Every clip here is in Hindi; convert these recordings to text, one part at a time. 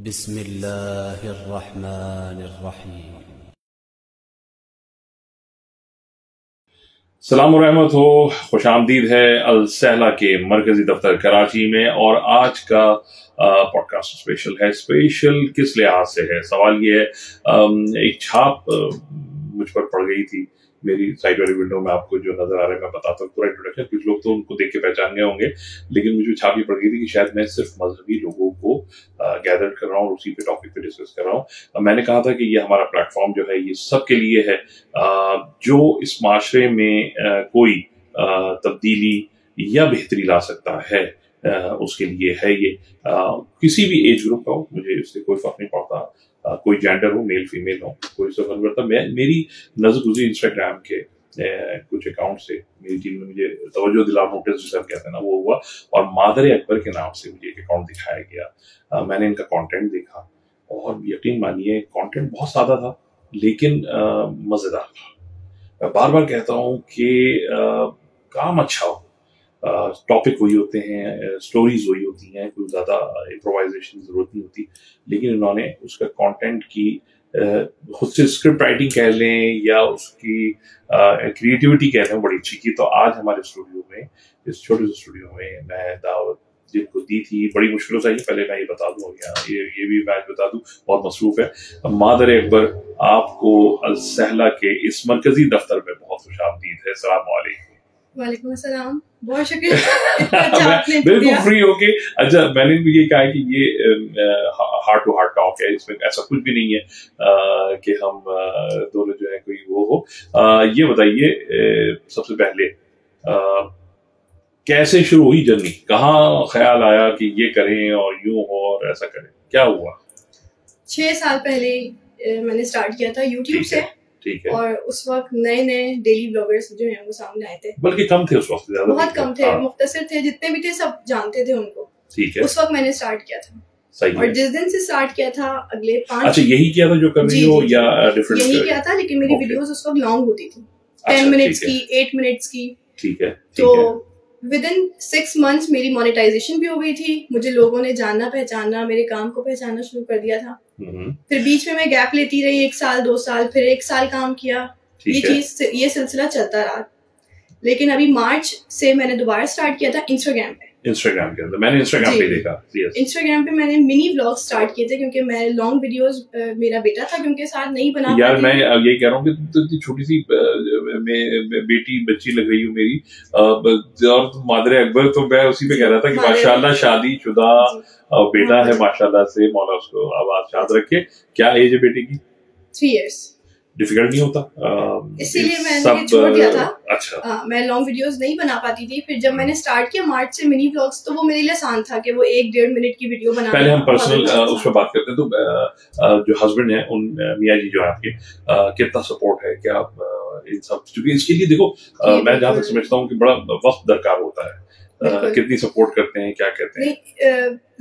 बिस्मिल्लाहिर्रहमानिर्रहीम। सलाम रहमत हो, खुश आमदीद है अल सहला के मरकजी दफ्तर कराची में। और आज का पॉडकास्ट स्पेशल है। स्पेशल किस लिहाज से है? सवाल ये है, एक छाप मुझ पर पड़ गई थी मेरी साइड वाली विंडो में। आपको जो नजर आ रहा है मैं बताता हूँ पूरा इंट्रोडक्शन। कुछ लोग तो उनको देख के पहचान गए होंगे, लेकिन मुझे छाप ये पड़ गई थी कि शायद मैं सिर्फ मजहबी लोगों को गैदर कर रहा हूँ और उसी पे टॉपिक पे डिस्कस कर रहा हूँ। मैंने कहा था कि ये हमारा प्लेटफॉर्म जो है ये सबके लिए है, जो इस माशरे में कोई तब्दीली या बेहतरी ला सकता है, उसके लिए है ये। किसी भी एज ग्रुप का हो, मुझे इससे कोई फर्क नहीं पड़ता। कोई जेंडर हो, मेल फीमेल हो, कोई से फर्क पड़ता। मेरी नजर गुजरी इंस्टाग्राम के कुछ अकाउंट से, मेरी टीम ने मुझे तवज्जो दिला, नोटिस जिसे हम कहते हैं ना, वो हुआ और मादर अकबर के नाम से मुझे एक अकाउंट दिखाया गया। मैंने इनका कंटेंट देखा और यकीन मानिए कंटेंट बहुत सादा था, लेकिन मजेदार था। बार बार कहता हूँ कि काम अच्छा हो, टॉपिक वही होते हैं, स्टोरीज वही होती हैं, कोई ज़्यादा इम्प्रोवाइजेशन की जरूरत नहीं होती। लेकिन इन्होंने उसका कंटेंट की खुद से स्क्रिप्ट राइटिंग कह लें या उसकी क्रिएटिविटी कह लें, बड़ी अच्छी की। तो आज हमारे स्टूडियो में, इस छोटे से स्टूडियो में, मैं दावत जिनको दी थी बड़ी मुश्किलों से आई। पहले मैं ये बता दूं, ये भी मैं बता दूं, बहुत मसरूफ है। मादर अकबर, आपको अल सहला के इस मरकजी दफ्तर में बहुत खुशामदीद है। सलाम वालेकुम। वालेकुम अस्सलाम, बहुत शुक्रिया। बिल्कुल फ्री होके। अच्छा, मैंने भी ये कहा कि ये हार्ट टू हार्ट टॉक है, इसमें ऐसा कुछ भी नहीं है कि हम दोनों जो है कोई वो हो। ये बताइए, सबसे पहले कैसे शुरू हुई जर्नी? कहाँ ख्याल आया कि ये करें और यूं हो और ऐसा करें? क्या हुआ? 6 साल पहले मैंने स्टार्ट किया था यूट्यूब से। ठीक है। और उस वक्त नए नए डेली ब्लॉगर्स जो हैं वो सामने आए थे। बल्कि कम थे उस वक्त, ज्यादा बहुत कम थे, मुख्तसर थे, जितने भी थे सब जानते थे उनको। ठीक है। उस वक्त मैंने स्टार्ट किया था। सही और जिस दिन से स्टार्ट किया था अगले 5। अच्छा, यही किया था जो कर रही हो या डिफरेंट? यही किया था, लेकिन मेरी वीडियोस उस वक्त लॉन्ग होती थी, 10 मिनट्स की, 8 मिनट्स की। ठीक है। तो विद इन 6 मंथ्स मेरी मोनेटाइजेशन भी हो गई थी। मुझे लोगों ने जानना पहचानना, मेरे काम को पहचानना शुरू कर दिया था। फिर बीच में मैं गैप लेती रही, 1 साल 2 साल, फिर 1 साल काम किया। ये सिलसिला चलता रहा। लेकिन अभी मार्च से मैंने दोबारा स्टार्ट किया था इंस्टाग्राम पे। इंस्टाग्राम के अंदर मैंने इंस्टाग्राम पे देखा। इंस्टाग्राम पे मैंने मिनी व्लॉग स्टार्ट किए थे, क्योंकि मैं लॉन्ग वीडियोस मेरा बेटा था क्योंकि साथ नहीं बना यार मैं यही कह रहा हूँ कि तो छोटी सी बेटी बच्ची लग रही हूँ मेरी, और मादर अकबर, तो मैं उसी पे कह रहा था कि माशाल्लाह शादी शुदा बेटा है, माशाल्लाह से, मौला उसको आवाज शाद रखे। क्या एज है बेटे की? 3 years। डिफिकल्ट नहीं होता? इसीलिए मैंने छोड़ दिया था। अच्छा। मैं लॉन्ग वीडियोस नहीं बना पाती थी। फिर जब मैंने स्टार्ट किया मार्च से मिनी व्लॉग्स, तो वो मेरे लिए आसान था कि वो 1-1.5 मिनट की वीडियो बना। पहले हम पर्सनल उस पर बात करते हैं। तो जो हस्बैंड है, उन मियाँ जी जो है आपके, कितना सपोर्ट है? क्या इन सब, क्योंकि इसके लिए देखो मैं जहाँ तक समझता हूँ कि बड़ा वक्त दरकार होता है। कितनी सपोर्ट करते हैं, क्या कहते हैं?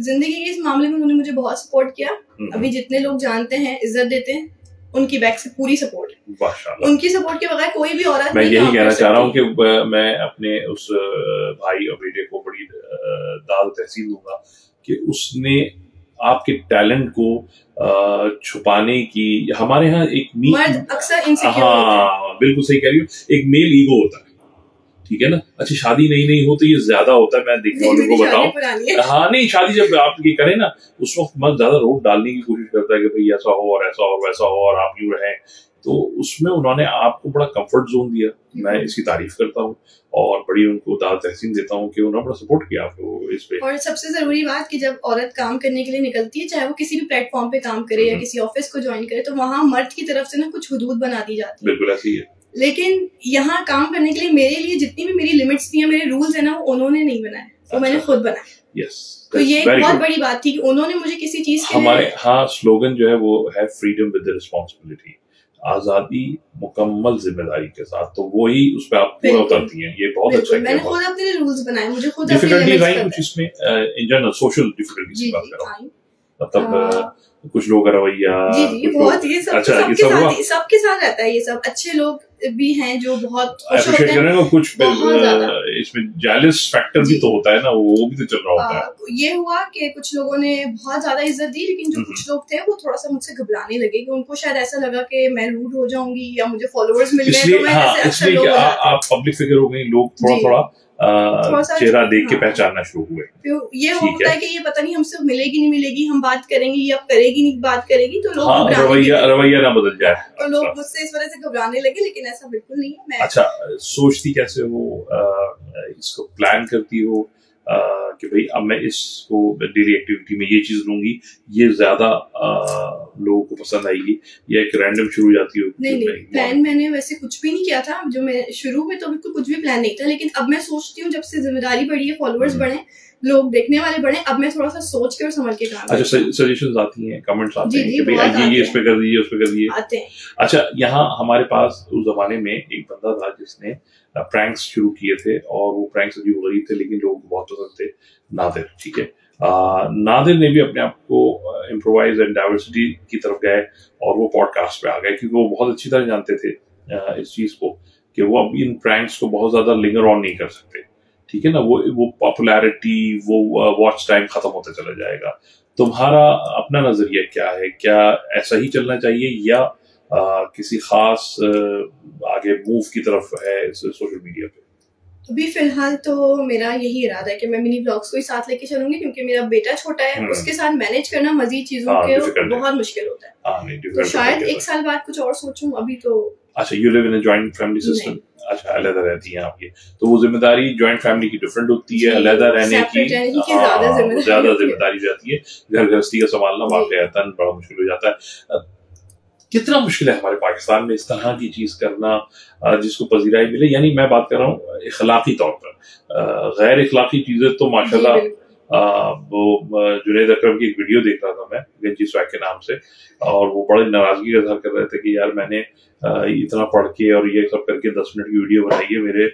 जिंदगी के इस मामले में उन्होंने मुझे बहुत सपोर्ट किया। अभी जितने लोग जानते हैं, इज्जत देते हैं, उनकी बैक से पूरी सपोर्ट है। उनकी सपोर्ट के बगैर कोई भी औरत मैं यही कहना चाह रहा हूँ कि मैं अपने उस भाई और बेटे को बड़ी दाद तहसीन दूंगा कि उसने आपके टैलेंट को छुपाने की। हमारे यहाँ एक मर्द अक्सर इनसिक्योर होता है। हाँ, बिल्कुल सही कह रही हो। एक मेल ईगो होता है, ठीक है ना? अच्छा, शादी नहीं हो तो ये ज्यादा होता है। मैं देखने वालों को बताऊं, हाँ नहीं, शादी जब आप ये करें ना, उस वक्त मत ज्यादा रोक डालने की कोशिश करता है कि भाई ऐसा हो और ऐसा और वैसा हो और आप यूं रहें। तो उसमें उन्होंने आपको बड़ा कंफर्ट जोन दिया, मैं इसकी तारीफ करता हूँ और बड़ी उनको दाद तहसीन देता हूँ कि उन्होंने बड़ा सपोर्ट किया आपको इस पे। और सबसे जरूरी बात कि जब औरत काम करने के लिए निकलती है, चाहे वो किसी भी प्लेटफॉर्म पे काम करे या किसी ऑफिस को ज्वाइन करे, तो वहाँ मर्द की तरफ से ना कुछ हुदूद बना दी जाती है। बिल्कुल ऐसी है। लेकिन यहाँ काम करने के लिए मेरे लिए जितनी भी मेरी लिमिट्स थी, मेरे रूल्स है ना, वो उन्होंने नहीं बनाए, वो मैंने खुद बनाए। तो ये एक बहुत बड़ी बात थी कि उन्होंने मुझे किसी चीज के हमारे हाँ स्लोगन जो है वो है फ्रीडम विद रिस्पॉन्सिबिलिटी, आजादी मुकम्मल जिम्मेदारी के साथ। तो वो ही उस पर आप पूरा उतरती हैं। ये बहुत अच्छा है। मैंने खुद अपने रूल्स बनाए, मुझे खुद डिफिकल्टीज आई कुछ इसमें, इन जनरल सोशल डिफिकल्टीज की बात कर रहा हूं, मतलब कुछ लोग का रवैया। जी बहुत, ये सब अच्छा, सबके साथ रहता है। ये सब अच्छे लोग भी हैं जो बहुत खुश होते हैं, कुछ इसमें जेलस फैक्टर भी तो होता है ना, वो भी तो चल रहा होता है। ये हुआ कि कुछ लोगों ने बहुत ज्यादा इज्जत दी, लेकिन जो कुछ लोग थे वो थोड़ा सा मुझसे घबराने लगे कि उनको शायद ऐसा लगा कि मैं रूड हो जाऊंगी या मुझे फॉलोअर्स मिल गए, तो मैं इसलिए आप पब्लिक फिगर हो गई, लोग थोड़ा चेहरा देख के पहचानना शुरू हुए। ये होता है कि ये पता नहीं हमसे मिलेगी नहीं मिलेगी, हम बात करेंगे या करेगी नहीं बात करेगी, तो लोग रवैया ना बदल जाए, तो लोग मुझसे इस वजह से घबराने लगे, लेकिन ऐसा बिल्कुल नहीं है। मैं अच्छा, सोचती कैसे हो, इसको प्लान करती हो कि भाई अब मैं इसको डेली एक्टिविटी में ये चीज लूंगी, ये ज्यादा लोगों को पसंद आएगी, या एक रैंडम शुरू हो जाती हो? नहीं, प्लान मैंने वैसे कुछ भी नहीं किया था। जो मैं शुरू में तो बिल्कुल कुछ भी प्लान नहीं था, लेकिन अब मैं सोचती हूँ जब से जिम्मेदारी बढ़ी है, फॉलोअर्स बढ़े, लोग देखने वाले बढ़े, अब मैं थोड़ा सा सोच के और समझ के काम। अच्छा, सजेशंस आती हैं, कमेंट्स आते हैं कि भाई ये इस पे कर दीजिए, उस पे कर दीजिए, आते हैं। अच्छा, यहाँ हमारे पास उस जमाने में एक बंदा था जिसने प्रैंक्स शुरू किए थे, और वो प्रैंक्स अजीब गरीब थे, लेकिन लोग बहुत पसंद थे। नादिर, ठीक है, नादिर ने भी अपने आप को इम्प्रोवाइज एंड डाइवर्सिटी की तरफ गए, और वो पॉडकास्ट पे आ गए, क्योंकि वो बहुत अच्छी तरह जानते थे इस चीज को कि वो अब इन प्रैंक्स को बहुत ज्यादा लिंगर ऑन नहीं कर सकते, ठीक है ना। वो पॉपुलैरिटी, वो वॉच टाइम खत्म होता चला जाएगा। तुम्हारा अपना नजरिया क्या है? क्या ऐसा ही चलना चाहिए, या किसी खास आगे मूव की तरफ है सोशल मीडिया पे? अभी फिलहाल तो मेरा यही इरादा है कि मैं मिनी ब्लॉग्स को ही साथ लेके चलूंगी, क्योंकि मेरा बेटा छोटा है, उसके साथ मैनेज करना मजीद चीजों के बहुत मुश्किल होता है। तो शायद एक साल बाद कुछ और सोचूं, अभी तो। अच्छा, you live in a joint family system? अच्छा, अलग रहती हैं आपकी, तो वो जिम्मेदारी जॉइंट फैमिली की डिफरेंट होती है, अलग रहने की ज्यादा जिम्मेदारी जाती है। घर गृहस्थी का संभालना वाकई बड़ा मुश्किल हो जाता है। कितना मुश्किल है हमारे पाकिस्तान में इस तरह की चीज करना जिसको पजीराई मिले, यानी मैं बात कर रहा हूँ इखलाकी तौर पर। गैर इखलाकी चीजें तो माशाल्लाह, वो जुनैद अकरम की एक वीडियो देख रहा था मैं, गंजी स्वैग के नाम से, और वो बड़ी नाराजगी का इज़हार कर रहे थे कि यार मैंने इतना पढ़ के और ये सब करके 10 मिनट की वीडियो बनाई है, मेरे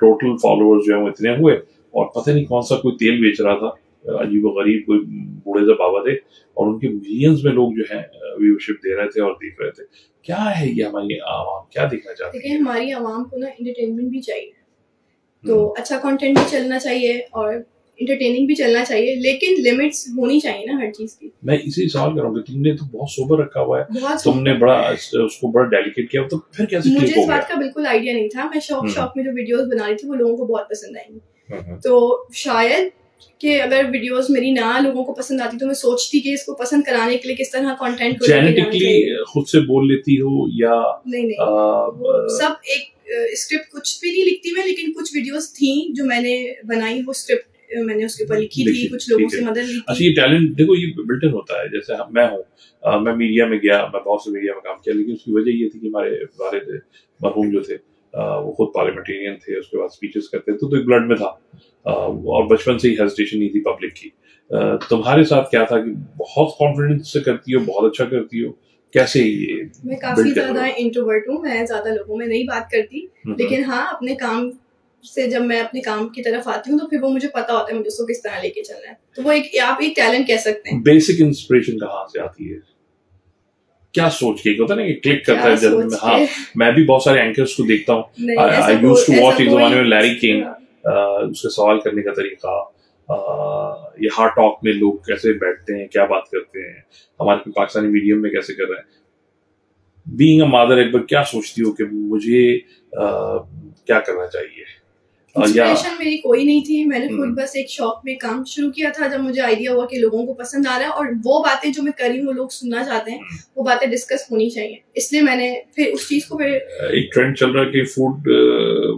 टोटल फॉलोअर्स जो है वो इतने हुए, और पता नहीं कौन सा कोई तेल बेच रहा था, अजीब गरीब कोई बूढ़े से बाबा थे, और उनके मिलियंस में लोग जो है व्यूअरशिप दे रहे थे और देख रहे थे। क्या है ये हमारी आवाम क्या देखना चाहती है? देखिए, हमारी आवाम को ना एंटरटेनमेंट भी चाहिए, तो अच्छा कंटेंट भी चलना चाहिए और एंटरटेनिंग भी चलना चाहिए, लेकिन लिमिट्स होनी चाहिए ना हर चीज की। मैं इसी सवाल कर रहा हूँ कि तुमने तो बहुत सोबर रखा हुआ है, तुमने बड़ा उसको बड़ा डेलिकेट किया, तो फिर कैसे मुझे इस बात का बिल्कुल आइडिया नहीं था। मैं शौक में जो वीडियोस बना रही थी वो लोगों को बहुत पसंद आएंगी, तो शायद कि अगर वीडियोस मेरी ना लोगों को पसंद आती तो मैं सोचती कि इसको पसंद कराने के लिए किस तरह कंटेंट को जेनेटिकली खुद से बोल लेती हो, या नहीं सब एक स्क्रिप्ट कुछ भी नहीं लिखती मैं, लेकिन कुछ वीडियोस थी जो मैंने बनाई, वो स्क्रिप्ट मैंने उसके ऊपर लिखी थी, कुछ लोगों से मदद ली थी। अच्छा, ये टैलेंट देखो, ये बिल्ट इन होता है। जैसे मैं हूँ, मैं मीडिया में गया, मैं बहुत से मीडिया में काम किया, लेकिन उसकी वजह ये थी कि हमारे वालिद मरहूम जो थे वो खुद पार्लियामेंटेरियन थे, उसके बाद स्पीचेस करते थे, तो एक ब्लड में था, और बचपन से ही हेजिटेशन नहीं थी पब्लिक की। तुम्हारे साथ क्या था कि बहुत कॉन्फिडेंस से करती हो, बहुत अच्छा करती हो, कैसे ये? मैं काफी ज्यादा इंट्रोवर्ट हूँ, मैं ज्यादा लोगों में नहीं बात करती, लेकिन हाँ अपने काम से जब मैं अपने काम की तरफ आती हूँ तो फिर वो मुझे पता होता है मुझे उसको किस तरह लेके चलना है, तो वो एक आप एक टैलेंट कह सकते हैं। बेसिक इंस्पिरेशन कहाँ से आती है? क्या सोच के होता है ना कि क्लिक करता है जब? हाँ, मैं भी बहुत सारे एंकर्स को देखता हूँ, आई यूज्ड टू वॉच एक जमाने में लैरी किंग, उसके सवाल करने का तरीका, ये हार्ड टॉक में लोग कैसे बैठते हैं, क्या बात करते हैं, हमारे पाकिस्तानी मीडियम में कैसे कर रहे हैं। बीइंग अ मदर, एक बार क्या सोचती हो कि मुझे क्या करना चाहिए? इंस्पिरेशन मेरी कोई नहीं थी, मैंने खुद बस एक शौक में काम शुरू किया था, जब मुझे आइडिया हुआ कि लोगों को पसंद आ रहा है और वो बातें जो मैं कर रही हूँ वो लोग सुनना चाहते हैं, वो बातें डिस्कस होनी चाहिए, इसलिए मैंने फिर उस चीज को फिर एक ट्रेंड चल रहा है कि फूड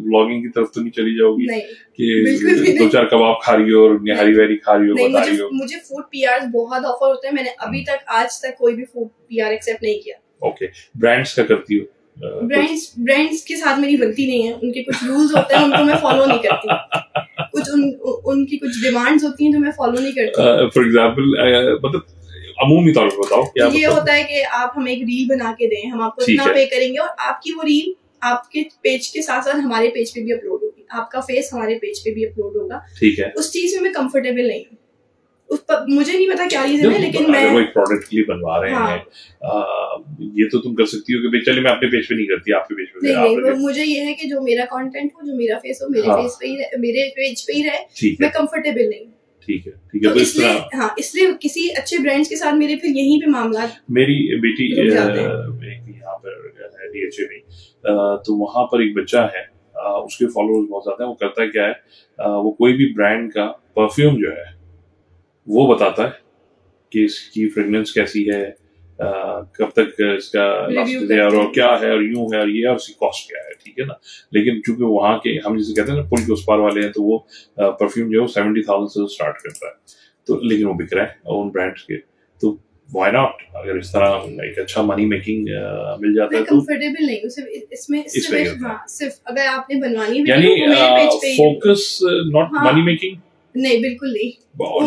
ब्लॉगिंग की तरफ तो नहीं चली जाओगी? नहीं, कि बिल्कुल भी नहीं। 2-4 कबाब खा रही हो और निहारी वैरी खा रही हो, बता रही हो। मुझे फूड पीआर बहुत ऑफर होते हैं, मैंने अभी तक आज तक कोई भी फूड पीआर एक्सेप्ट नहीं किया। ओके, ब्रांड्स का करती हो? ब्रांड्स के साथ मेरी बनती नहीं है, उनके कुछ रूल्स होते हैं उनको मैं फॉलो नहीं करती, कुछ उनकी कुछ डिमांड्स होती हैं जो मैं फॉलो नहीं करती। फॉर एग्जांपल, मतलब अमूमी तौर पर बताओ क्या ये होता है कि आप हमें एक रील बना के दें, हम आपको इतना पे करेंगे और आपकी वो रील आपके पेज के साथ साथ हमारे पेज पे भी अपलोड होगी, आपका फेस हमारे पेज पे भी अपलोड होगा। ठीक है, उस चीज में मैं कंफर्टेबल नहीं हूँ। उस पर मुझे नहीं पता क्या रीजन है, लेकिन मैं वो एक प्रोडक्ट के लिए बनवा रहे हैं, ये तो तुम कर सकती हो कि चलिए मैं अपने पेज पे नहीं करती, आपके पेज पे नहीं, मुझे ये है कि जो मेरा कंटेंट हो, जो मेरा फेस हो, मेरे फेस पे ही रहे, मेरे पेज पे ही रहे, मैं कंफर्टेबल नहीं। ठीक है, तो इसलिए इसलिए किसी अच्छे ब्रांड्स के साथ मेरे फिर यहीं पे मामला। मेरी बेटी यहाँ पर DHA में, तो वहाँ पर एक बच्चा है, उसके फॉलोअर्स बहुत ज्यादा है। वो करता क्या है, वो कोई भी ब्रांड का परफ्यूम जो है वो बताता है कि इसकी फ्रेग्रेंस कैसी है, कब तक इसका लास्ट है और क्या है और यूं है और ये, और उसकी कॉस्ट क्या है, ठीक है ना। लेकिन चूंकि वहाँ के, हम जिसे कहते हैं ना, पुल के उस पार वाले हैं, तो वो परफ्यूम जो है 70,000 से स्टार्ट करता है, तो लेकिन वो बिक रहा है उन ब्रांड्स के, तो व्हाई नॉट। अगर इस तरह एक अच्छा मनी मेकिंग मिल जाता है तो कंफर्टेबल नहीं हूं इसमें सिर्फ अगर आपने बनवानी है, यानी फोकस नॉट मनी मेकिंग, नहीं बिल्कुल नहीं।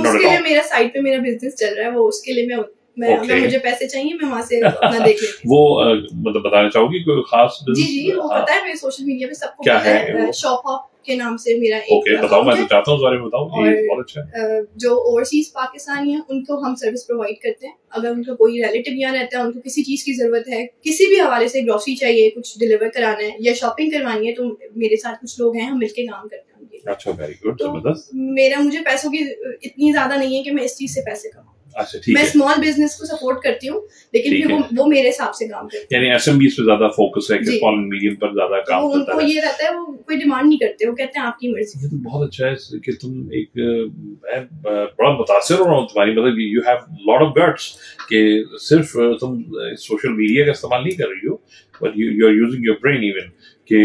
उसके लिए मेरा साइड पे मेरा बिजनेस चल रहा है, वो उसके लिए मैं अगर मुझे पैसे चाहिए मैं वहाँ से अपना देख लेती हूँ। वो मतलब बताना चाहोगी कोई खास बिजनेस? जी वो पता है, मेरे सोशल मीडिया पे सबको पता है, शॉपहॉप के नाम से मेरा एक बताओ, मैं तो चाहता हूँ इस बारे में बताओ, ये बहुत अच्छा है। जो ओवरसीज पाकिस्तानी है उनको हम सर्विस प्रोवाइड करते हैं। अगर उनका कोई रिलेटिव यहाँ रहता है, उनको किसी चीज की जरूरत है, किसी भी हवाले से ग्रोसरी चाहिए, कुछ डिलीवर कराना है या शॉपिंग करवानी है, तो मेरे साथ कुछ लोग हैं, हम मिलके काम करते हैं। अच्छा, वेरी गुड, जबरदस्त। मुझे पैसों की इतनी ज्यादा नहीं है कि मैं इस चीज से पैसे कमाऊं। अच्छा, ठीक मैं स्मॉल बिजनेस को सपोर्ट करती हूँ, लेकिन फिर वो मेरे हिसाब से काम करते हैं। यानी SMBs पे ज्यादा फोकस है कि स्मॉल मीडियम पर ज्यादा काम करता है। उनको ये रहता है, वो कोई डिमांड नहीं करते, वो कहते हैं आपकी मर्जी। ये तो बहुत अच्छा है कि तुम एक, मैं बड़ा मुतासिर हो रहा हूँ तुम्हारी, मतलब you have lot of guts कि सिर्फ तुम सोशल मीडिया का इस्तेमाल नहीं कर रही हो, but you are using your brain even कि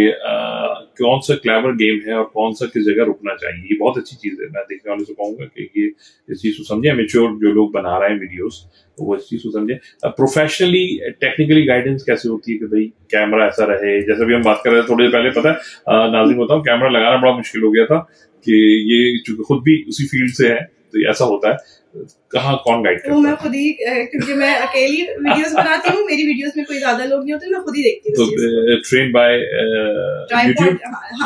कौन सा क्लेवर गेम है और कौन सा किस जगह रुकना चाहिए। ये बहुत अच्छी चीज है। मैं देखने वाले से कहूंगा कि ये इस चीज को समझे, मेच्योर जो लोग बना रहे हैं वीडियोस, तो वो इस चीज को समझे। प्रोफेशनली टेक्निकली गाइडेंस कैसे होती है कि भाई कैमरा ऐसा रहे, जैसे भी हम बात कर रहे थे थोड़ी देर पहले, पता है नाज़रीन बताऊं, कैमरा लगाना बड़ा मुश्किल हो गया था कि ये चूंकि खुद भी उसी फील्ड से है, तो ऐसा होता है, कहाँ कौन गाइड करता है? मैं खुद ही, क्योंकि मैं अकेली वीडियोस बनाती हूँ, मेरी वीडियोस में कोई ज्यादा लोग नहीं होते, मैं खुद ही देखती हूँ। तो ट्रेन बाय ट्राइपॉड,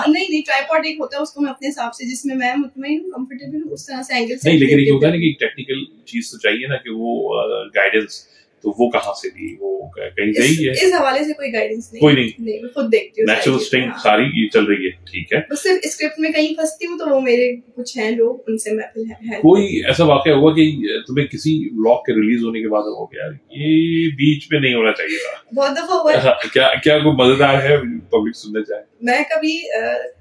नहीं ट्राइपॉड एक होता है, उसको मैं अपने हिसाब से, जिसमें मैं मुतमईन हूँ, कंफर्टेबल हूँ, उस तरह से एंगल से। नहीं, लेकिन ये होता है ना कि टेक्निकल चीज तो चाहिए ना, कि वो गाइडेंस, तो वो कहाँ से ली, वो कहीं से ही है? इस हवाले से कोई गाइडेंस नहीं, कोई नहीं, मैं खुद देखती हूँ। नेचुरल स्ट्रिंग सारी ये चल रही है, ठीक है। बस सिर्फ स्क्रिप्ट में कहीं फंसती हूँ, तो वो मेरे कुछ हैं लोग, उनसे मैं है। कोई ऐसा वाकया हुआ कि तुम्हें किसी व्लॉग के रिलीज होने के बाद हो गया ये बीच में नहीं होना चाहिए था? बहुत दफा हुआ है। क्या कोई मजेदार है, पब्लिक सुनना चाहे? मैं कभी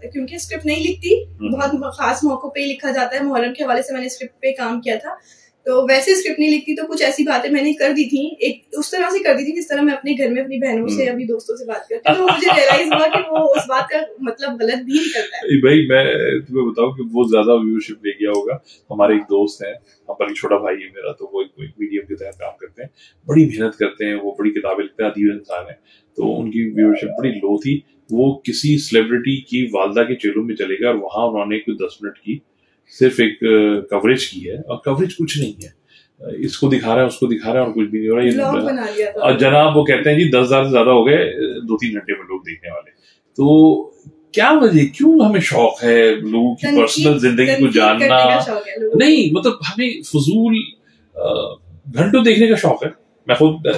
क्योंकि स्क्रिप्ट नहीं लिखती, बहुत खास मौकों पे ही लिखा जाता है। मुहर्रम के हवाले से मैंने स्क्रिप्ट पे काम किया था, तो वैसे स्क्रिप्ट नहीं लिखती, तो कुछ ऐसी बातें मैंने कर दी थी, एक उस तरह से कर दी थी जिस तरह मैं अपने घर में अपनी बहनों से, अपनी दोस्तों से बात करती हूँ, तो मुझे रियलाइज हुआ कि वो उस बात का मतलब गलत भी निकलता है। भाई मैं तुम्हें बताऊं कि वो ज्यादा व्यूअरशिप ले गया होगा। हमारे एक दोस्त है, हमारा छोटा भाई है मेरा, तो वो एक मीडियम के तहत काम करते हैं, बड़ी मेहनत करते हैं, वो बड़ी किताबें लिखते हैं, अदीब इंसान है, तो उनकी व्यूअरशिप बड़ी लो थी। वो किसी सेलिब्रिटी की वालदा के चेलों में चले गए और वहां उन्होंने कुछ 10 मिनट की सिर्फ एक कवरेज की है, और कवरेज कुछ नहीं है, इसको दिखा रहा है, उसको दिखा रहा है, और कुछ भी नहीं हो रहा है। और जनाब वो कहते हैं जी 10,000 से ज्यादा हो गए 2-3 घंटे में लोग देखने वाले। तो क्या वजह, क्यों हमें शौक है लोगों की पर्सनल जिंदगी को जानना? नहीं, मतलब हमें फजूल घंटों देखने का शौक है। मैं खुद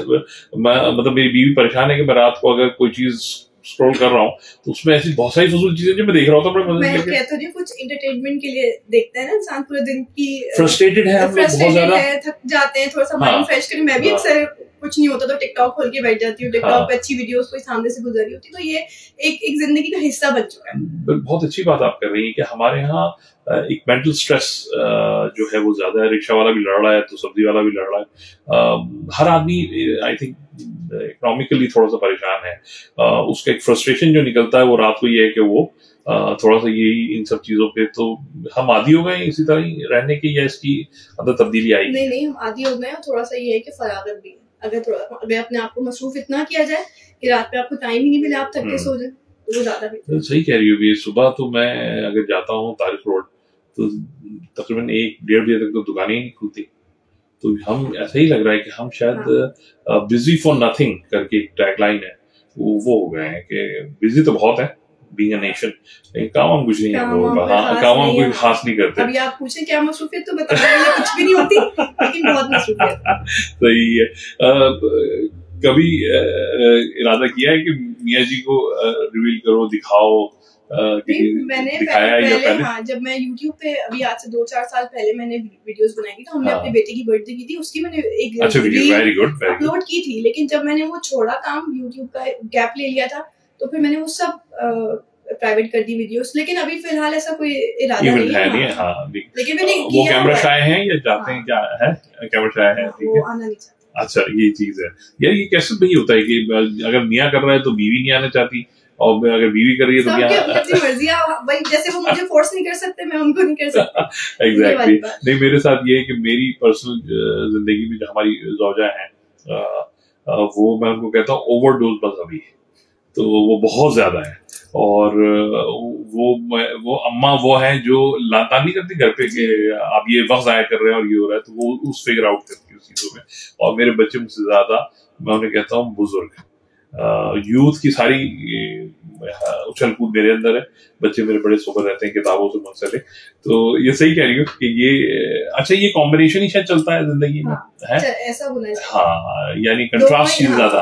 मतलब मेरी बीवी परेशान है कि मैं रात को अगर कोई चीज स्क्रॉल कर रहा हूँ, तो उसमें ऐसी बहुत सारी फजूल चीजें जो मैं देख रहा होता हूँ, मैं कहता हूँ कुछ एंटरटेनमेंट के लिए देखते हैं ना इंसान, पूरे दिन की फ्रस्ट्रेटेड है, हम लोग बहुत ज्यादा थक जाते हैं, थोड़ा सा माइंड फ्रेश करें। मैं भी अक्सर कुछ नहीं होता तो टिकटॉक खोल के बैठ जाती हूँ, टिकटॉक पे अच्छी वीडियोस कोई सामने से गुजर रही होती, तो ये एक जिंदगी का हिस्सा बन चुका है। बहुत अच्छी बात आप कर रही है कि हमारे यहाँ एक मेंटल स्ट्रेस जो है वो ज्यादा है। रिक्शा वाला भी लड़ रहा है तो सब्जी वाला भी लड़ रहा है, हर आदमी आई थिंक इकोनॉमिकली थोड़ा सा परेशान है। उसका एक फ्रस्ट्रेशन जो निकलता है वो रात को ये है कि वो थोड़ा सा यही इन सब चीजों पे, तो हम आदी हो गए इसी तरह ही रहने की, या इसकी अंदर तब्दीली आई? नहीं, हम आदी हो गए, थोड़ा सा ये है कि फरागत भी, अगर अपने आप को मसरूफ इतना किया जाए कि रात पे आपको टाइम ही नहीं मिले, आप थक के सो जाए, तो वो ज्यादा भी। सही कह रही हो। सुबह तो मैं अगर जाता हूँ तारिक रोड, तो तकरीबन 1-1.5 बजे तक तो दुकानें ही नहीं खुलती, तो हम ऐसा ही लग रहा है कि हम शायद बिजी फॉर नथिंग करके एक टैगलाइन है, वो हो गए हैं कि बिजी तो बहुत है बीइंग अ नेशन, काम हम कुछ नहीं है वो, काम हम कोई खास नहीं करते। अभी आप पूछे क्या मसरूफियत, तो बताइए कुछ भी नहीं होती, लेकिन बहुत मसरूफियत। सही है। कभी इरादा किया है कि मियाँ जी को रिवील करो, दिखाओ? मैंने पहले हाँ, जब मैं YouTube पे अभी आज से 2-4 साल पहले मैंने वीडियोस बनाई थी, तो हमने अपने बेटे की बर्थडे की थी, उसकी मैंने एक रील अपलोड की थी। लेकिन जब मैंने वो छोड़ा काम, YouTube का गैप ले लिया था, तो फिर मैंने वो सब प्राइवेट कर दी वीडियोस। लेकिन अभी फिलहाल ऐसा कोई इरादा नहीं है। हाँ, लेकिन मैंने वो कैमरा शाय हैं या चाहते हैं, क्या है कैमरा शाय है? वो आना नहीं चाहता। अच्छा, ये चीज है यार। ये कैसे भाई होता है कि अगर मियाँ कर रहा है तो बीवी नहीं आना चाहती, और अगर बीवी कर रही है तो अपनी मर्जी है, जैसे वो मुझे फोर्स नहीं कर सकते, मैं उनको नहीं कर सकती। एग्जैक्टली। नहीं, मेरे साथ ये है कि मेरी पर्सनल जिंदगी में जो हमारी ज़ौजा है, वो मैं उनको कहता हूँ ओवरडोज बस अभी, तो वो बहुत ज्यादा है। और वो अम्मा वो है जो लाता नहीं करती घर पे कि आप ये वक्त जाया कर रहे हैं और ये हो रहा है, तो वो उस फिगर आउट करती है उस चीजों में। और मेरे बच्चे मुझसे ज्यादा, मैं उन्हें कहता हूँ बुजुर्ग, यूथ की सारी उछल कूद मेरे अंदर है। बच्चे मेरे बड़े सोबर रहते हैं किताबों से मुंसलिक। तो ये सही कह रही हो कि ये अच्छा, ये कॉम्बिनेशन ही शायद चलता है जिंदगी में। हाँ, है ऐसा होना चाहिए। हाँ, यानी कंट्रास्ट चीज ज्यादा।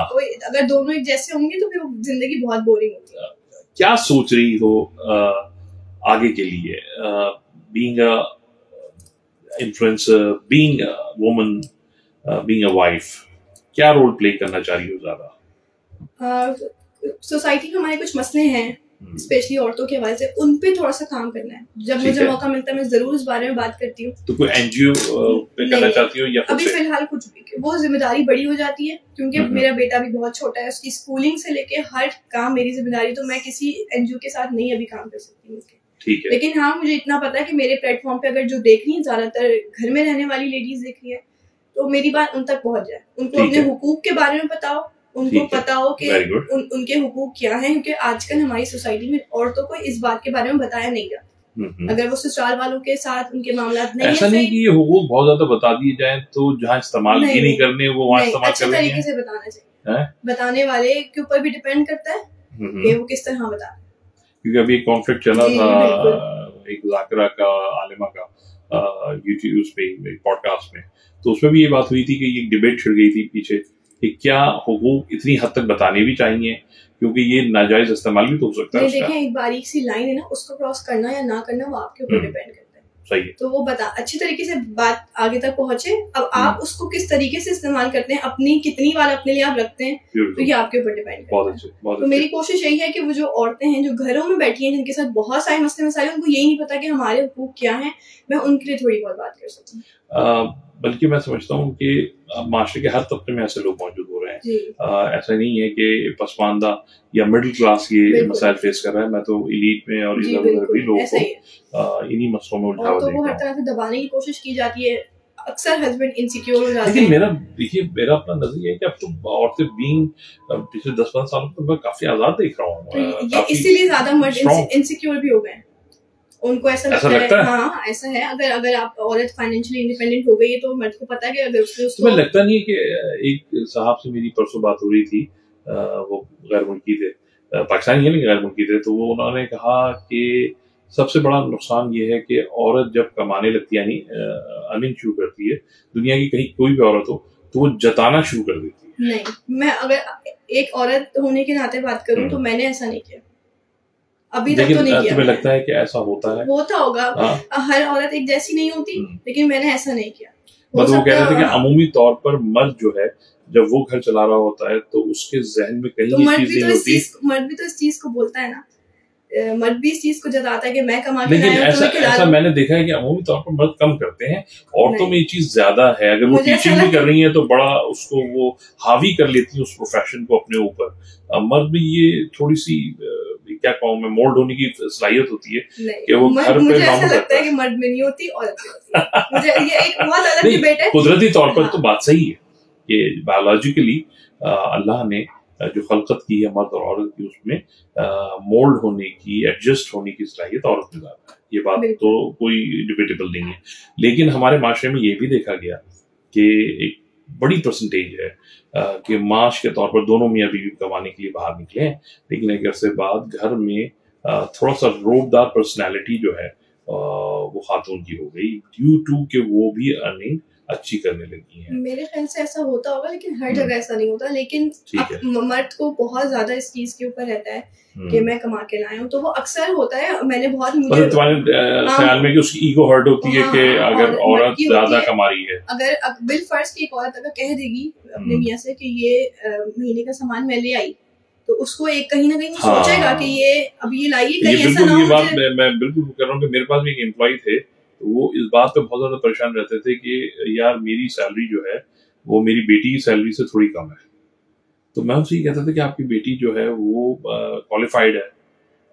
अगर दोनों एक जैसे होंगे तो फिर जिंदगी बहुत बोरिंग होती है। क्या सोच रही हो आगे के लिए, being a influencer, being a woman, being a wife, क्या रोल प्ले करना चाह रही हो ज्यादा? सोसाइटी में हमारे कुछ मसले हैं, स्पेशली औरतों के हवाले से, उन पे थोड़ा सा काम करना है। जब मुझे मौका मिलता है मैं जरूर इस बारे में बात करती हूँ। तो कोई एनजीओ पे करना चाहती हो या अभी फिलहाल कुछ भी? वो जिम्मेदारी बड़ी हो जाती है, क्योंकि मेरा बेटा भी बहुत छोटा है, उसकी स्कूलिंग से लेके हर काम मेरी जिम्मेदारी, तो मैं किसी एनजीओ के साथ नहीं अभी काम कर सकती हूँ। ठीक है। लेकिन हाँ, मुझे इतना पता है कि मेरे प्लेटफॉर्म पे अगर जो देख रही है, ज्यादातर घर में रहने वाली लेडीज देख रही है, तो मेरी बात उन तक पहुंच जाए, उनको अपने हुकूक के बारे में बताओ, उनको पता हो कि उनके हुकूक क्या हैं, क्योंकि आजकल हमारी सोसाइटी में औरतों को इस बात के बारे में बताया नहीं जाता। अगर वो ससुराल वालों के साथ उनके मामला नहीं, ऐसा नहीं कि ये हुकूक बहुत ज्यादा बता दिए जाए तो जहाँ इस्तेमाल ही नहीं करने वो वहाँ इस्तेमाल अच्छे तरीके से बताना चाहिए। बताने वाले के ऊपर भी डिपेंड करता है कि वो किस तरह बता। क्योंकि अभी एक कॉन्फ्लिक्ट चला था एक जाकिरा का, आलिमा का, यूट्यूब पे एक पॉडकास्ट में, तो उसमें भी ये बात हुई थी कि ये डिबेट छिड़ गई थी पीछे कि क्या हुकूक इतनी हद तक बताने भी चाहिए, क्योंकि ये नाजायज इस्तेमाल भी तो हो सकता है। देखें, एक बारीक सी लाइन है ना, उसको क्रॉस करना या ना करना वो आपके ऊपर डिपेंड करता है। सही है। तो वो बता अच्छी तरीके से बात आगे तक पहुंचे। अब आप उसको किस तरीके से इस्तेमाल करते हैं, अपनी कितनी बार अपने लिए आप रखते हैं, तो ये आपके ऊपर डिपेंड करता है। तो मेरी कोशिश यही है कि वो जो औरतें हैं जो घरों में बैठी हैं, जिनके साथ बहुत सारे मसले मसाइल, उनको यही नहीं पता कि हमारे हुकूक क्या हैं, मैं उनके लिए थोड़ी बहुत बात कर सकूं। बल्कि मैं समझता हूँ कि माशरे के हर तबके में ऐसे लोग मौजूद हो रहे हैं। ऐसा नहीं है कि पसमानदा या मिडिल क्लास ये मसाइल फेस कर रहा है। मैं तो एलीट में और इधर उधर भी लोगों को इन्हीं मसलों में उलझा हुआ हर तरह से दबाने की कोशिश की जाती है। अक्सर हस्बैंड इनसिक्योर हो जाते हैं। लेकिन मेरा अपना नजरिया है कि अब तो औरतें बीइंग पिछले 10-15 सालों में मैं काफी आजाद देख रहा हूँ। इसीलिए ज्यादा मर्द इनसिक्योर भी हो गए। उनको ऐसा लगता है। हाँ, ऐसा है। अगर आप औरत फाइनेंशियली इंडिपेंडेंट हो गई है तो मर्द को पता है कि अगर उसको तुम्हें लगता नहीं है कि एक साहब से मेरी परसों बात हो रही थी, वो गैर मुल्की थे, पाकिस्तानी है लेकिन गैर मुल्की थे, तो वो उन्होंने कहा कि सबसे बड़ा नुकसान ये है कि औरत जब कमाने लगती है, यानी अर्निंग शुरू करती है, दुनिया की कहीं कोई भी औरत हो, तो वो जताना शुरू कर देती है। नहीं, मैं अगर एक औरत होने के नाते बात करूं तो मैंने ऐसा नहीं किया अभी तक, तो नहीं किया। तुम्हें लगता है कि ऐसा होता है? होता होगा। हर औरत एक जैसी नहीं होती, लेकिन मैंने ऐसा नहीं किया। मतलब वो कह रहे थे कि अमूमी तौर पर मर्द जो है, जब वो घर चला रहा होता है तो उसके जहन में कहीं तो मर्द भी तो इस चीज को बोलता है ना, मर्द भी इस चीज को जताता है कि मैं कमा के लाया हूं, तुम्हें खिला। ऐसा मैंने देखा है कि अमूमी तौर पर मर्द कम करते हैं, औरतों में ये चीज ज्यादा है। अगर वो टीचिंग भी कर रही है तो बड़ा उसको वो हावी कर लेती है उस प्रोफेशन को अपने ऊपर। मर्द भी ये थोड़ी सी क्या कहूँ मैं, मोल्ड होने की सलाहियत होती है कि वो घर पे। मुझे ऐसा लगता है कि मर्द में नहीं होती, औरत में होती है। मुझे ये एक बहुत अलग डिबेट है। कुदरती तौर पर तो बात सही है कि बायोलॉजिकली अल्लाह ने जो खलकत की है मर्द और औरत की, उसमें मोल्ड होने की, एडजस्ट होने की सलाहियत औरत में ज्यादा है। ये बात तो कोई डिबेटेबल नहीं है। लेकिन हमारे माशरे में ये भी देखा गया कि एक बड़ी परसेंटेज है कि माश के तौर पर दोनों मियाँ बीवी कमाने के लिए बाहर निकले हैं, लेकिन एक अरसे बाद घर में थोड़ा सा रोबदार पर्सनैलिटी जो है वो खातून की हो गई ड्यू टू के वो भी अर्निंग अच्छी करने लगी हैं। मेरे ख्याल से ऐसा होता होगा, लेकिन हर जगह ऐसा नहीं होता। लेकिन मर्द को बहुत ज्यादा इस चीज के ऊपर रहता है कि मैं कमा के लाया हूँ, तो वो अक्सर होता है। मैंने बहुत तुम्हारे ख्याल में कि उसकी ईगो हर्ट होती है कि अगर औरत ज्यादा कमा रही है, अगर बिल फर्ज की एक औरत अगर कह देगी अपने मियाँ से कि ये महीने का सामान मैं ले आई, तो उसको एक कहीं ना कहीं सोचेगा कि ये अब ये लाइए, कहीं ऐसा ना हो। ये बात मैं बिल्कुल कर रहा हूँ कि मेरे पास भी एक एम्प्लॉय थे, तो वो इस बात पे बहुत ज्यादा परेशान रहते थे कि यार मेरी सैलरी जो है वो मेरी बेटी की सैलरी से थोड़ी कम है। तो मैं उनसे ये कहता था कि आपकी बेटी जो है वो क्वालिफाइड है,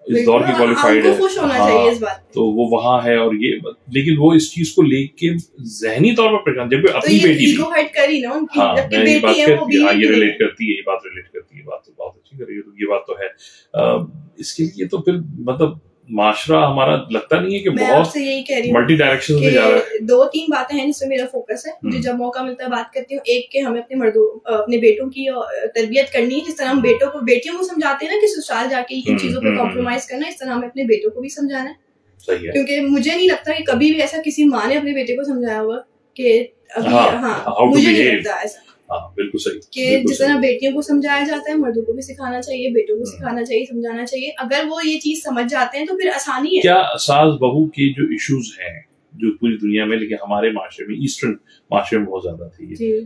इस दौर की क्वालिफाइड है, खुश होना चाहिए इस बात। तो वो वहां है और ये, लेकिन वो इस चीज को लेके जहनी तौर पर परेशान, जब अपनी बेटी ईगो हर्ट करी ना उनकी, हाँ, जबकि बेटी है वो भी ये रिलेट करती है, ये बात रिलेट करती है, बात तो बहुत अच्छी कर रही है, तो ये बात तो है। इसके लिए तो फिर मतलब माशरा हमारा लगता नहीं है कि बहुत यही कह रही मल्टी डायरेक्शन में जा रहा है। 2-3 बातें हैं जिसमें मेरा फोकस है, मुझे जब मौका मिलता है बात करती हूँ। एक के हमें अपने बेटों की तरबियत करनी है, जिस तरह हम बेटियों को समझाते हैं ना कि ससुराल जाके इन चीजों पे कॉम्प्रोमाइज करना, इस तरह हमें अपने बेटों को भी समझाना है। सही है। क्योंकि मुझे नहीं लगता कि कभी भी ऐसा किसी माँ ने अपने बेटे को समझाया होगा कि अभी मुझे नहीं लगता ऐसा। बिल्कुल सही कि जिस तरह बेटियों को समझाया जाता है, मर्दों को भी सिखाना चाहिए, बेटों को सिखाना चाहिए, समझाना चाहिए। अगर वो ये चीज समझ जाते हैं तो फिर आसानी है। क्या सास बहू के जो इश्यूज हैं जो पूरी दुनिया में, लेकिन हमारे माशरे में, ईस्टर्न माशरे में बहुत ज्यादा थे,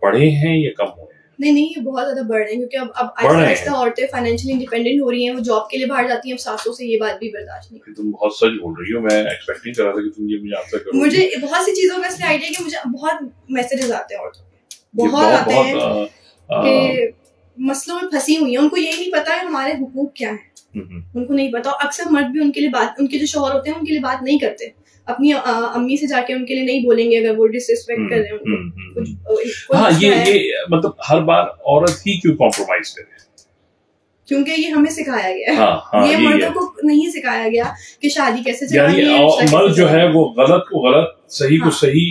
बढ़े हैं या कम हुए? नहीं, ये बहुत ज्यादा बढ़ रहे हैं, क्योंकि अब आहिस्ता औरतें फाइनेंशियली इंडिपेंडेंट हो रही हैं, वो जॉब के लिए बाहर जाती हैं। अब सासों से ये बात भी बर्दाश्त नहीं। तुम बहुत सच बोल रही हो, मैं एक्सपेक्टिंग कर रहा था कि तुम ये मुझे आंसर करोगे। मुझे बहुत सी चीजों का इसलिए आइडिया कि मुझे बहुत मैसेजेस आते हैं औरतों, बहुत आते हैं कि मसलों में फंसी हुई है, उनको यही नहीं पता है हमारे हुकूक क्या है, उनको नहीं पता। और अक्सर मर्द भी उनके लिए उनके जो शौहर होते हैं उनके लिए बात नहीं करते। अपनी अम्मी से जाके उनके लिए नहीं बोलेंगे अगर वो डिसरिस्पेक्ट कर रहे हैं। हाँ, ये मतलब हर बार औरत ही क्यों कॉम्प्रोमाइज करे? क्योंकि ये हमें सिखाया गया है। ये मर्दों को नहीं सिखाया गया कि शादी कैसे चलानी है। मर्द जो है वो गलत को गलत, सही को सही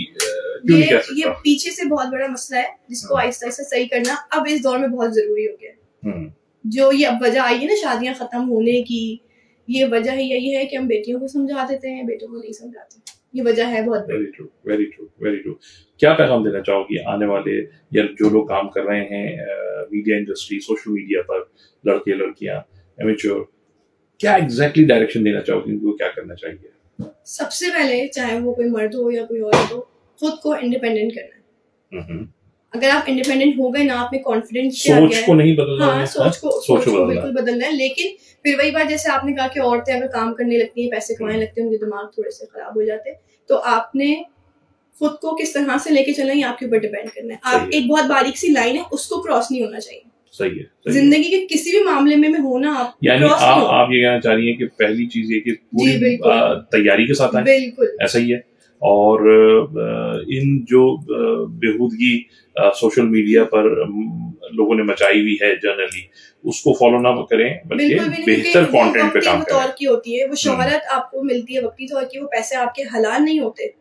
ये पीछे से बहुत बड़ा मसला है जिसको आहिस्ता आहिस्ता सही करना अब इस दौर में बहुत जरूरी हो गया है। जो ये अब वजह आई है ना शादियां खत्म होने की, ये वजह ही यही है कि हम बेटियों को समझा देते हैं, बेटों को नहीं समझाते। ये वजह है बहुत बड़ी। Very true. क्या पैगाम देना चाहोगी आने वाले या जो लोग काम कर रहे हैं मीडिया इंडस्ट्री, सोशल मीडिया पर, लड़के लड़कियां, एमेच्योर, क्या एग्जैक्टली डायरेक्शन देना चाहोगी उनको, क्या करना चाहिए? सबसे पहले चाहे वो कोई मर्द हो या कोई औरत हो, खुद को इंडिपेंडेंट करना है। अगर आप इंडिपेंडेंट हो गए ना, आप में कॉन्फिडेंस सोच को नहीं बदलना। हाँ, सोच को बिल्कुल बदलना है। लेकिन फिर वही बात, जैसे आपने कहा कि औरतें अगर काम करने लगती हैं, पैसे कमाने लगती हैं, उनके दिमाग थोड़े से खराब हो जाते हैं, तो आपने खुद को किस तरह से लेके चलना है आपके ऊपर डिपेंड करना है। आप एक बहुत बारीक सी लाइन है, उसको क्रॉस नहीं होना चाहिए। सही है। जिंदगी के किसी भी मामले में हो ना, आप यानी आप ये कहना चाह रही है कि पहली चीज ये कि पूरी तैयारी के साथ आए। बिल्कुल ऐसा ही है। और इन जो बेहूदगी सोशल मीडिया पर लोगों ने मचाई हुई है जनरली, उसको फॉलो ना करें, बल्कि बेहतर कंटेंट पे काम करें। तौर की होती है वो शोहरत, आपको मिलती है वक्ती तौर की, वो पैसे आपके हलाल नहीं होते।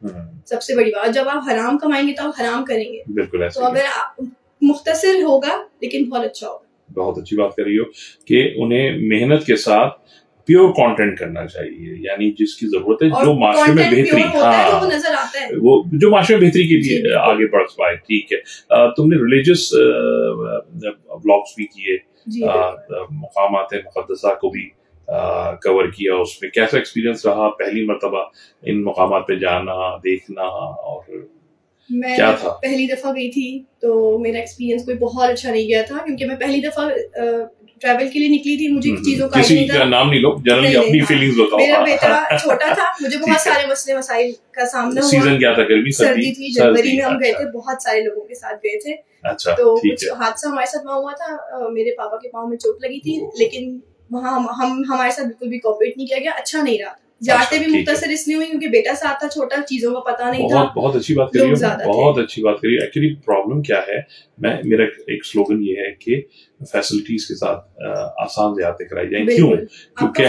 सबसे बड़ी बात, जब आप हराम कमाएंगे तो आप हराम करेंगे। बिल्कुल ऐसा। तो अगर मुख्तसर होगा लेकिन बहुत अच्छा होगा। बहुत अच्छी बात कर रही हो कि उन्हें मेहनत के साथ प्योर कंटेंट करना चाहिए, यानी जिसकी जरूरत है, जो माशरे में बेहतरी, हाँ, वो नजर आता है, वो जो माशरे में बेहतरी के लिए आगे बढ़ पाए। ठीक है। तुमने रिलीजियस व्लॉग्स भी किए, मुकामात मुक़द्दसा को भी कवर किया, उसमें कैसा एक्सपीरियंस रहा पहली मर्तबा इन मुकामात पे जाना, देखना? और मैं क्या था? पहली दफा गई थी तो मेरा एक्सपीरियंस कोई बहुत अच्छा नहीं गया था, क्योंकि मैं पहली दफा ट्रैवल के लिए निकली थी। मुझे चीजों का किसी का नाम नहीं लो, जनरली अपनी फीलिंग्स बताओ। मेरा बेटा छोटा था, मुझे बहुत सारे मसले मसाइल का सामना हुआ। सीजन क्या था? गर्मी, सर्दी थी, जनवरी में हम गए थे, बहुत सारे लोगों के साथ गए थे। अच्छा, तो कुछ हादसा हमारे साथ वहाँ हुआ था, मेरे पापा के पाँव में चोट लगी थी, लेकिन वहाँ हम हमारे साथ बिल्कुल भी कोऑपरेट नहीं किया गया, अच्छा नहीं रहा। जाते भी मुख्तसर इसलिए हुई क्योंकि बेटा साथ था, छोटा, चीजों का पता नहीं था। बहुत अच्छी बात करी, बहुत अच्छी बात करी। एक्चुअली प्रॉब्लम क्या है, मेरा एक स्लोगन ये है कि फैसिलिटीज के साथ आसान ज़ियारतें कराई जाए। क्यों? क्योंकि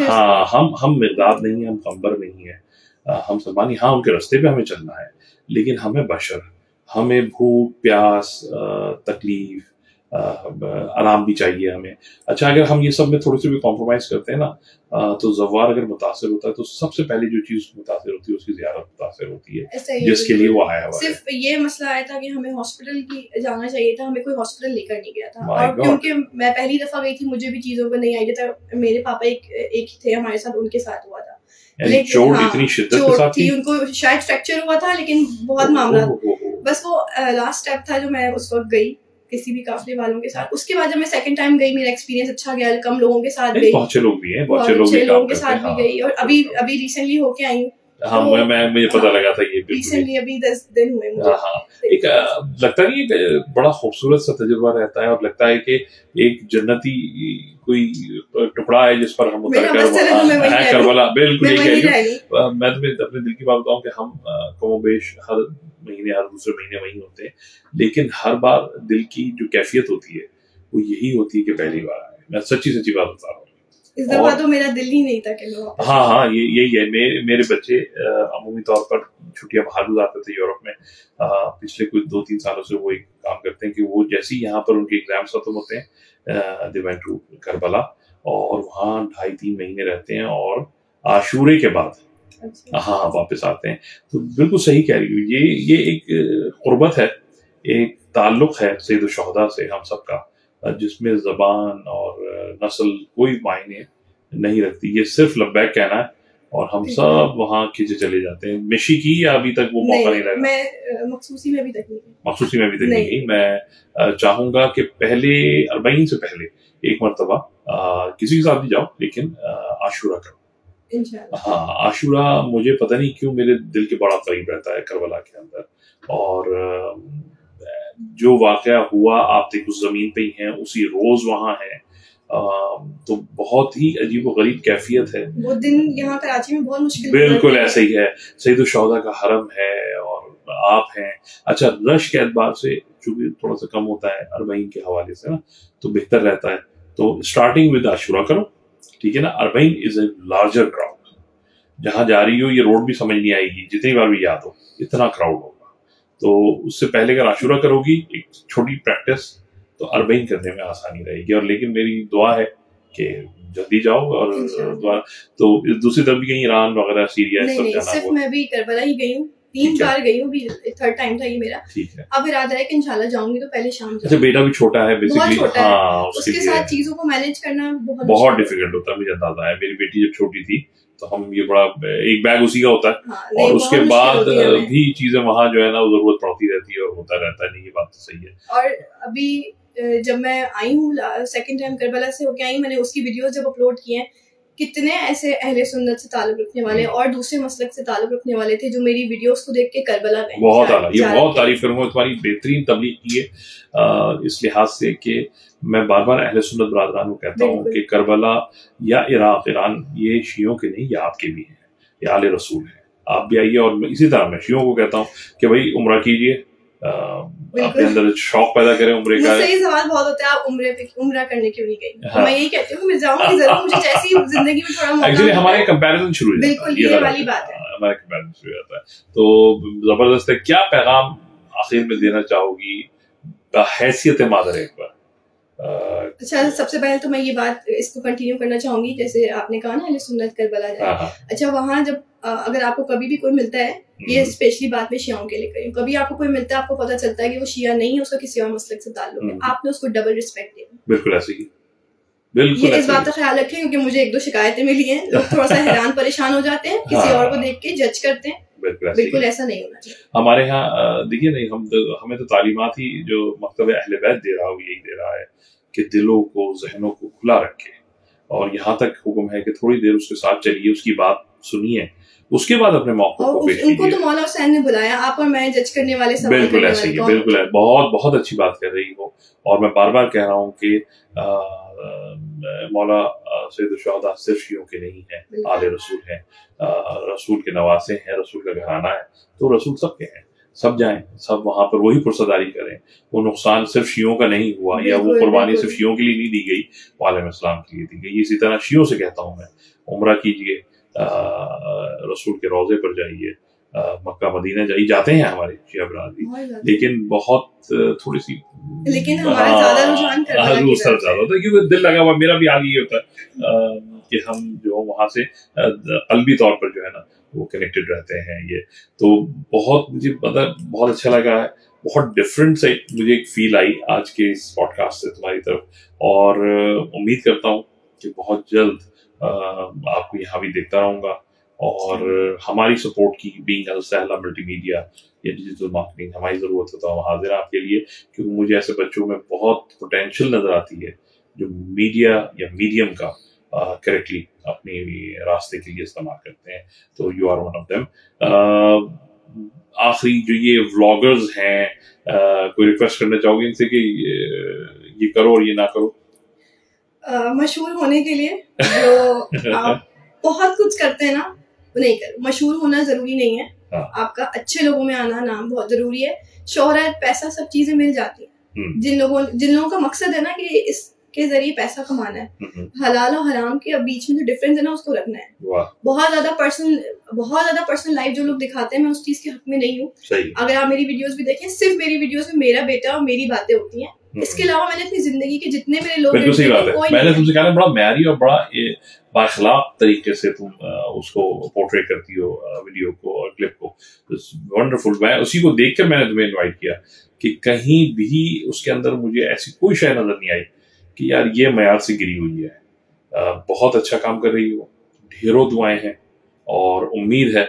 हाँ, हम मिर्दाद नहीं है, हम कंबर नहीं है, हम सलमानी। हाँ, उनके रास्ते पे हमें चलना है, लेकिन हमें बशर, हमें भूख प्यास, तकलीफ, आराम भी चाहिए हमें। अच्छा, अगर हम ये सब में थोड़े से भी कॉम्प्रोमाइज करते हैं ना, तो ज़व्वार अगर मुतासिर होता है तो सबसे पहले जो चीज़ मुतासिर होती है उसकी ज़ियारत मुतासिर होती है, जिसके लिए वो आया हुआ है। सिर्फ ये मसला आया था कि हमें हॉस्पिटल की जाना चाहिए था, हमें कोई हॉस्पिटल लेकर नहीं गया था, और क्योंकि मैं पहली दफा गई थी मुझे भी चीजों का नहीं आइडिया था। मेरे पापा एक ही थे हमारे साथ, उनके साथ हुआ था, लेकिन चोट इतनी शिद्दत के साथ थी, उनको शायद फ्रैक्चर हुआ था, लेकिन बहुत मामला, बस वो लास्ट स्टेप था जो मैं उस वक्त गई किसी भी काफिले वालों के साथ। उसके बाद जब मैं सेकंड टाइम गई, मेरा एक्सपीरियंस अच्छा गया, कम लोगों के साथ गई, बहुत अच्छे लोग भी हैं, बहुत अच्छे लोगों के साथ भी गई, और अभी रिसेंटली होके आई हूँ। हाँ, तो मुझे पता लगा था ये रिसेंटली अभी 10 दिन हुए मुझे। हाँ, एक लगता है कि बड़ा खूबसूरत सा तजुर्बा रहता है, और लगता है कि एक जन्नती कोई टुकड़ा है जिस पर हम उतर कर करबला, बिल्कुल मैं तुम्हें अपने दिल की बात बताऊं कि हम कमोबेश हर महीने, हर दूसरे महीने वहीं होते हैं, लेकिन हर बार दिल की जो कैफियत होती है वो यही होती है कि पहली बार आए। मैं सच्ची बात बता रहा हूँ, इस दफा तो मेरा दिल ही नहीं था कि मैं हाँ, यही है। मेरे बच्चे अमूमी तौर पर छुट्टियां बाहर गुजारते थे यूरोप में। पिछले कुछ 2-3 सालों से वो एक काम करते हैं कि वो जैसे ही यहाँ पर उनके एग्जाम्स खत्म होते हैं, दे वेंट टू करबला, और वहाँ 2.5-3 महीने रहते हैं, और आशूरे के बाद हाँ वापस आते हैं। तो बिल्कुल सही कह रही हूँ, ये एक कुर्बत है, एक ताल्लुक है सैयद शुहदा से हम सबका, जिसमें जबान और नस्ल कोई मायने नहीं रखती। ये सिर्फ लब्बैक कहना है, और हम सब वहाँ खींचे चले जाते हैं। मिशी की या अभी तक वो मौका नहीं लगा? मैं मखसूसी में अभी तक नहीं गई। मैं चाहूंगा कि पहले 40 से पहले एक मरतबा किसी के साथ भी जाओ, लेकिन आशूरा करो। हाँ, आशूरा मुझे पता नहीं क्यों मेरे दिल के बड़ा करीब रहता है करबला के अंदर, और जो वाकया हुआ, आप देख उस जमीन पे ही हैं, उसी रोज वहां है, तो बहुत ही अजीब व गरीब कैफियत है। वो दिन यहाँ कराची में बहुत मुश्किल, बिल्कुल ऐसे ही है। सैयद शुहदा का हरम है और आप हैं। अच्छा, रश के एतबार से चूंकि थोड़ा सा कम होता है 40 के हवाले से ना, तो बेहतर रहता है। तो स्टार्टिंग विद आशूरा करो, ठीक है ना। 40 इज ए लार्जर क्राउड, जहां जा रही हो ये रोड भी समझ नहीं आएगी, जितनी बार भी याद हो इतना क्राउड होगा। तो उससे पहले अगर आशूरा करोगी, एक छोटी प्रैक्टिस, तो 40 करने में आसानी रहेगी। और लेकिन मेरी दुआ है कि जल्दी जाओ, और दुआ तो दूसरी तरफ भी कहीं ईरान वगैरह, सीरिया सब जाना सिर्फ मैं भी करबला ही गई हूँ, 3 बार गई हूँ, 3rd टाइम था ये मेरा। ठीक है, अब इरादा है कि इंशाल्लाह जाऊंगी तो पहले शाम। अच्छा, बेटा भी छोटा है बेसिकली, हाँ, उसके साथ चीजों को मैनेज करना बहुत डिफिकल्ट होता है, मुझे अंदाजा है। मेरी बेटी जब छोटी थी तो हम ये बड़ा एक बैग उसी का होता है, हाँ, और उसके बाद भी चीजें वहां जो है ना जरूरत पड़ती रहती है और होता रहता है। नहीं, ये बात तो सही है। और अभी जब मैं आई हूँ 2nd टाइम करबला से होके आई, मैंने उसकी वीडियोस जब अपलोड किए हैं, कितने ऐसे अहले सुन्नत से ताल्लुक रखने वाले और दूसरे मसलक से ताल्लुक रखने वाले थे जो मेरी वीडियोस को देख के करबला गए। बहुत आला, ये बहुत तारीफ करूंगा, तुम्हारी बेहतरीन तबलीग की है इस लिहाज से कि मैं बार बार अहले सुन्नत बरादरान को कहता हूँ कि करबला या इराक, ईरान, ये शियों के नहीं, ये आपके भी हैं, ये आले रसूल है। आप भी आइए। और इसी तरह मैं शियों को कहता हूँ कि भाई उम्रा कीजिए, अपने अंदर शौक पैदा करें उम्रे का। सही सवाल बहुत होता है, आप उम्रा करने क्यों नहीं गई? हाँ। मैं यही कहती हूँ मैं जाऊंगी जरूर, मुझे जैसी जिंदगी में थोड़ा मौका। एक्चुअली हमारे कंपैरिजन शुरू हो जाता है, बिल्कुल ये वाली बात है, हमारा कंपैरिजन शुरू हो जाता है। तो जबरदस्त है। क्या पैगाम आखिर में देना चाहोगी हैसियत मादर एक बार? अच्छा, सबसे पहले तो मैं ये बात इसको कंटिन्यू करना चाहूंगी, जैसे आपने कहा ना अहले सुन्नत करबला जाए। अच्छा, वहाँ जब अगर आपको कभी भी कोई मिलता है, ये स्पेशली बात में शियाओं के लिए करी, कभी आपको कोई मिलता है, आपको पता चलता है कि वो शिया नहीं है, उसका किसी और मसलक से ताल्लुक है, आपने उसको डबल रिस्पेक्ट देना। बिल्कुल ऐसे ही, बिल्कुल इस बात का ख्याल रखें, क्योंकि मुझे 1-2 शिकायतें मिली हैं, लोग थोड़ा सा हैरान परेशान हो जाते हैं, किसी और को देख के जज करते हैं। बिल्कुल ऐसा नहीं होना चाहिए। हमारे यहाँ देखिए, नहीं, हमें तो तालीमात ही जो मकतब अहले बैत दे रहा है, यही दे रहा है कि दिलों को, जहनों को खुला रखे, और यहाँ तक हुक्म है कि थोड़ी देर उसके साथ चलिए, उसकी बात सुनिए, उसके बाद अपने मौक़िफ़ को पेश कीजिए। उनको तो मौला हुसैन ने बुलाया, आप और मैं जज करने वाले सब। बिल्कुल ऐसे ही, बिल्कुल है। बहुत बहुत अच्छी बात कर रही हो, और मैं बार बार कह रहा हूँ कि मौला सैयद शुहदा सिर्फ शियों के नहीं है, आले रसूल हैं, रसूल के नवासे हैं, रसूल का घराना है, तो रसूल सबके हैं, सब जाएं, सब वहां पर वही पुरसदारी करें। वो नुकसान सिर्फ शियों का नहीं हुआ, या वो कुर्बानी सिर्फ शियों के लिए नहीं दी गई, वो आलम इस्लाम के लिए दी गई। इसी तरह शियों से कहता हूँ मैं, उम्रा कीजिए, रसूल के रोजे पर जाइए, मक्का मदीना जाते हैं हमारे शिया बरादरी, लेकिन बहुत थोड़ी सी, लेकिन हमारा ज्यादा रुझान ज्यादा होता है क्योंकि दिल लगा हुआ, मेरा भी आगे ये होता है कि हम जो वहां से कल्बी तौर पर जो है ना वो कनेक्टेड रहते हैं। ये तो बहुत मुझे मतलब बहुत अच्छा लगा है, बहुत डिफरेंट से मुझे एक फील आई आज के इस पॉडकास्ट से तुम्हारी तरफ, और उम्मीद करता हूँ कि बहुत जल्द आपको यहाँ भी देखता रहूंगा, और हमारी सपोर्ट की बीइंग अल सहला मल्टीमीडिया या डिजिटल मार्केटिंग हमारी जरूरत है तो हम हाजिर हैं आपके लिए, क्योंकि मुझे ऐसे बच्चों में बहुत पोटेंशियल नजर आती है जो मीडिया या मीडियम का करेक्टली अपने रास्ते के लिए इस्तेमाल करते हैं। तो you are one of them. आखिरी जो ये व्लॉगर्स हैं, कोई रिक्वेस्ट करना चाहोगे इनसे कि ये करो और ये ना करो? मशहूर होने के लिए जो आप बहुत कुछ करते हैं ना वो नहीं करो। मशहूर होना जरूरी नहीं है, आपका अच्छे लोगों में आना नाम बहुत जरूरी है। शोहरत, पैसा, सब चीजें मिल जाती हैं। जिन लोगों का मकसद है ना कि इसके जरिए पैसा कमाना है, हलाल और हराम के बीच में जो डिफरेंस है ना उसको रखना है। बहुत ज्यादा पर्सनल लाइफ जो लोग दिखाते हैं, मैं उस चीज के हक में नहीं हूँ। अगर आप मेरी वीडियोस भी देखें, सिर्फ मेरी वीडियोस में मेरा बेटा और मेरी बातें होती हैं। इसके अलावा मैंने अपनी जिंदगी के जितने मेरे लोग, बिल्कुल सही बात है। मैंने तुमसे कहा बड़ा म्यारी और बड़ा बाखलाक तरीके से तुम उसको पोर्ट्रेट करती हो वीडियो को और क्लिप को, वंडरफुल। मैं उसी को देखकर मैंने तुम्हें इनवाइट किया कि कहीं भी उसके अंदर मुझे ऐसी कोई शय नजर नहीं आई कि यार ये मयार से गिरी हुई है। बहुत अच्छा काम कर रही हो, ढेरों दुआएं हैं, और उम्मीद है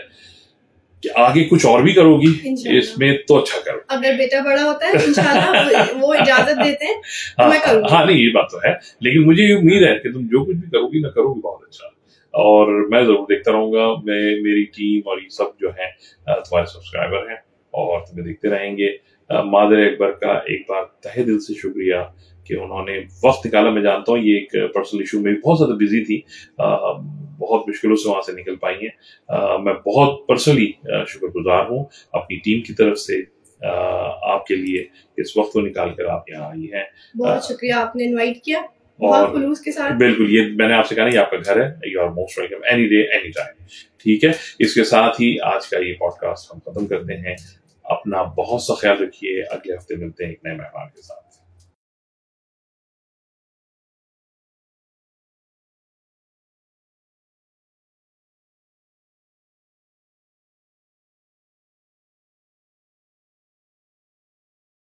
कि आगे कुछ और भी करोगी इसमें, तो अच्छा करो। अगर बेटा बड़ा होता है इंशाल्लाह वो इजाजत देते हैं तो मैं करूंगी। हाँ नहीं, ये बात तो है, लेकिन मुझे ये उम्मीद है कि तुम जो कुछ भी करोगी ना करोगी बहुत अच्छा, और मैं जरूर देखता रहूंगा। मेरी टीम और ये सब जो है तुम्हारे सब्सक्राइबर हैं और तुम्हें देखते रहेंगे। मादर अकबर का एक बार तहे दिल से शुक्रिया कि उन्होंने वक्त निकाला। मैं जानता हूँ ये एक पर्सनल इशू में बहुत ज्यादा बिजी थी, बहुत मुश्किलों से वहां से निकल पाई हैं। मैं बहुत पर्सनली शुक्रगुजार हूँ अपनी टीम की तरफ से आपके लिए, इस वक्त को निकाल कर आप यहाँ आई हैं। बहुत शुक्रिया, आपने इनवाइट किया बहुत खुलूस के साथ। बिल्कुल, ये मैंने आपसे कहा ना, ये आपका घर है, you are most welcome any day any time. ठीक है, इसके साथ ही आज का ये पॉडकास्ट हम खत्म करते हैं। अपना बहुत सा ख्याल रखिए, अगले हफ्ते मिलते हैं एक नए मेहमान के साथ।